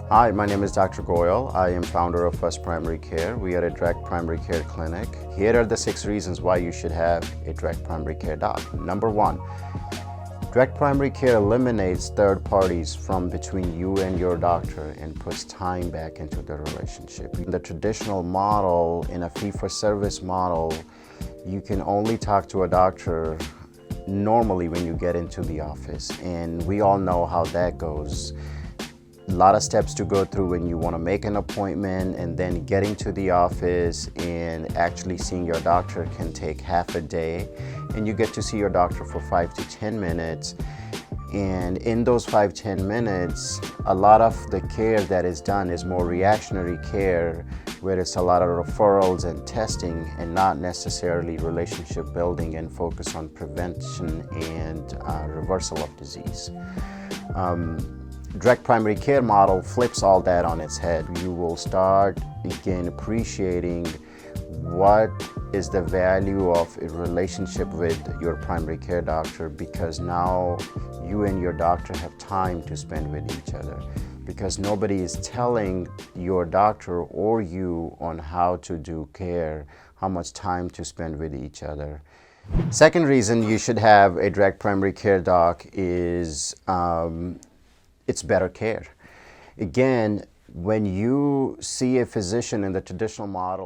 Hi, my name is Dr. Goyal. I am founder of First Primary Care. We are a direct primary care clinic. Here are the 6 reasons why you should have a direct primary care doc. Number 1, direct primary care eliminates third parties from between you and your doctor and puts time back into the relationship. In the traditional model, in a fee-for-service model, you can only talk to a doctor normally when you get into the office, and we all know how that goes. A lot of steps to go through when you want to make an appointment, and then getting to the office and actually seeing your doctor can take half a day, and you get to see your doctor for 5 to 10 minutes. And in those 5-10 minutes, a lot of the care that is done is more reactionary care, where it's a lot of referrals and testing and not necessarily relationship building and focus on prevention and reversal of disease. Direct primary care model flips all that on its head. You will start again appreciating what is the value of a relationship with your primary care doctor, because now you and your doctor have time to spend with each other, because nobody is telling your doctor or you on how to do care, how much time to spend with each other. Second reason you should have a direct primary care doc is it's better care. Again, when you see a physician in the traditional model,